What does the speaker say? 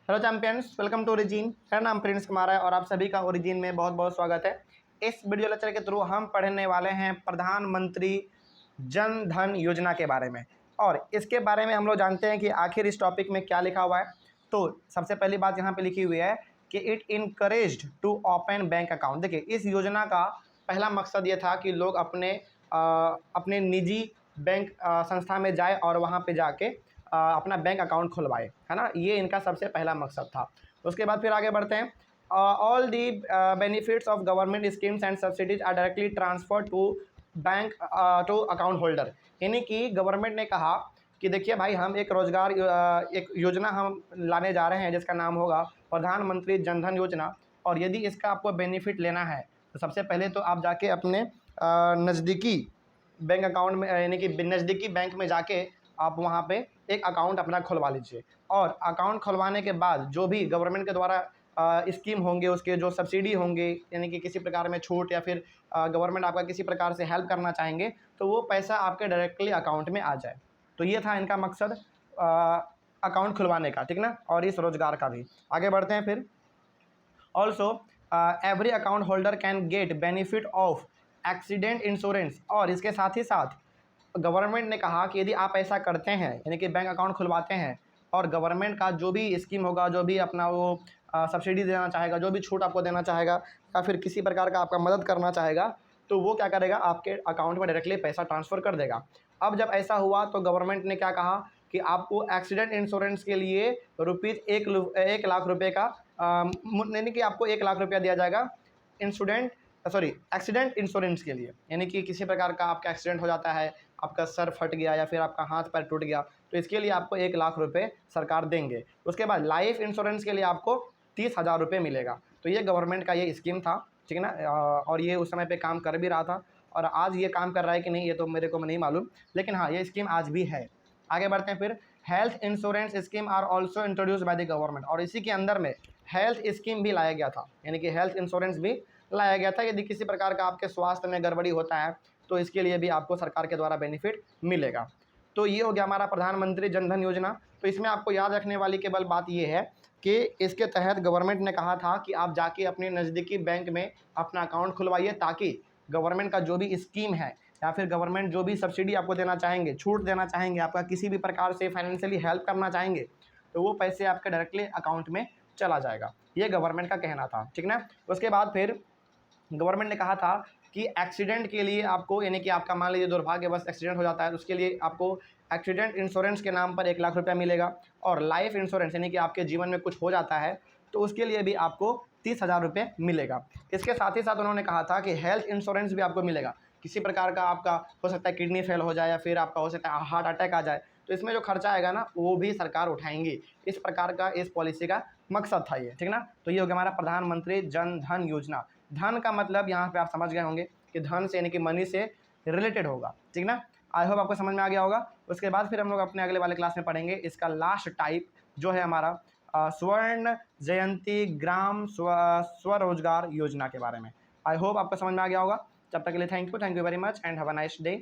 Hello champions, welcome to origin. मेरा नाम Prince Kumar है और आप सभी का ओरिजिन में बहुत बहुत स्वागत है। इस वीडियो लेक्चर के थ्रू हम पढ़ने वाले हैं प्रधानमंत्री जन धन योजना के बारे में। और इसके बारे में हम लोग जानते हैं कि आखिर इस टॉपिक में क्या लिखा हुआ है। तो सबसे पहली बात यहाँ पे लिखी हुई है कि it encouraged to open bank account. देखिए, इस योजना का पहला मकसद ये था कि लोग अपने निजी बैंक संस्था में जाए और वहाँ पे जाके अपना बैंक अकाउंट खुलवाए, है ना। ये इनका सबसे पहला मकसद था। उसके बाद फिर आगे बढ़ते हैं। All the benefits of government schemes and subsidies are directly transfer to bank to account holder. यानी कि गवर्नमेंट ने कहा कि देखिए भाई, हम एक योजना हम लाने जा रहे हैं जिसका नाम होगा प्रधानमंत्री जन धन योजना। और यदि इसका आपको बेनिफिट लेना है तो सबसे पहले तो आप जाके अपने नज़दीकी बैंक अकाउंट में, यानी कि नज़दीकी बैंक में जाके आप वहाँ पे एक अकाउंट अपना खुलवा लीजिए। और अकाउंट खुलवाने के बाद जो भी गवर्नमेंट के द्वारा स्कीम होंगे, उसके जो सब्सिडी होंगे, यानी कि किसी प्रकार में छूट या फिर गवर्नमेंट आपका किसी प्रकार से हेल्प करना चाहेंगे तो वो पैसा आपके डायरेक्टली अकाउंट में आ जाए। तो ये था इनका मकसद अकाउंट खुलवाने का, ठीक ना, और इस रोज़गार का भी। आगे बढ़ते हैं फिर। Also every account holder can get benefit of accident insurance. और इसके साथ ही साथ गवर्नमेंट ने कहा कि यदि आप ऐसा करते हैं, यानी कि बैंक अकाउंट खुलवाते हैं और गवर्नमेंट का जो भी स्कीम होगा, जो भी अपना वो सब्सिडी देना चाहेगा, जो भी छूट आपको देना चाहेगा या फिर किसी प्रकार का आपका मदद करना चाहेगा, तो वो क्या करेगा, आपके अकाउंट में डायरेक्टली पैसा ट्रांसफ़र कर देगा। अब जब ऐसा हुआ तो गवर्नमेंट ने क्या कहा कि आपको एक्सीडेंट इंश्योरेंस के लिए रुपीज़ 1 लाख रुपये का यानी कि आपको 1 लाख रुपया दिया जाएगा एक्सीडेंट इंश्योरेंस के लिए। यानी कि किसी प्रकार का आपका एक्सीडेंट हो जाता है, आपका सर फट गया या फिर आपका हाथ पैर टूट गया, तो इसके लिए आपको 1 लाख रुपये सरकार देंगे। उसके बाद लाइफ इंश्योरेंस के लिए आपको 30,000 रुपये मिलेगा। तो ये गवर्नमेंट का ये स्कीम था, ठीक है ना। और ये उस समय पे काम कर भी रहा था, और आज ये काम कर रहा है कि नहीं ये तो मेरे को नहीं मालूम, लेकिन हाँ, ये स्कीम आज भी है। आगे बढ़ते हैं फिर। Health insurance scheme are also introduce by the government. और इसी के अंदर में हेल्थ स्कीम भी लाया गया था, यानी कि हेल्थ इंश्योरेंस भी लाया गया था। यदि किसी प्रकार का आपके स्वास्थ्य में गड़बड़ी होता है तो इसके लिए भी आपको सरकार के द्वारा बेनिफिट मिलेगा। तो ये हो गया हमारा प्रधानमंत्री जन धन योजना। तो इसमें आपको याद रखने वाली केवल बात ये है कि इसके तहत गवर्नमेंट ने कहा था कि आप जाके अपने नज़दीकी बैंक में अपना अकाउंट खुलवाइए, ताकि गवर्नमेंट का जो भी स्कीम है या फिर गवर्नमेंट जो भी सब्सिडी आपको देना चाहेंगे, छूट देना चाहेंगे, आपका किसी भी प्रकार से फाइनेंशियली हेल्प करना चाहेंगे, तो वो पैसे आपके डायरेक्टली अकाउंट में चला जाएगा। ये गवर्नमेंट का कहना था, ठीक ना। उसके बाद फिर गवर्नमेंट ने कहा था कि एक्सीडेंट के लिए आपको, यानी कि आपका मान लीजिए दुर्भाग्यवश एक्सीडेंट हो जाता है, तो उसके लिए आपको एक्सीडेंट इंश्योरेंस के नाम पर 1 लाख रुपया मिलेगा। और लाइफ इंश्योरेंस, यानी कि आपके जीवन में कुछ हो जाता है तो उसके लिए भी आपको 30,000 रुपये मिलेगा। इसके साथ ही साथ उन्होंने कहा था कि हेल्थ इंश्योरेंस भी आपको मिलेगा। किसी प्रकार का आपका हो सकता है किडनी फेल हो जाए या फिर आपका हो सकता है हार्ट अटैक आ जाए, तो इसमें जो खर्चा आएगा ना वो भी सरकार उठाएंगी। इस प्रकार का इस पॉलिसी का मकसद था ये, ठीक ना। तो ये हो गया हमारा प्रधानमंत्री जन धन योजना। धन का मतलब यहाँ पे आप समझ गए होंगे कि धन से, यानी कि मनी से रिलेटेड होगा, ठीक ना। आई होप आपको समझ में आ गया होगा। उसके बाद फिर हम लोग अपने अगले वाले क्लास में पढ़ेंगे इसका लास्ट टाइप जो है हमारा स्वर्ण जयंती ग्राम स्वरोजगार योजना के बारे में। आई होप आपको समझ में आ गया होगा। तब तक के लिए thank you very much and have a nice day.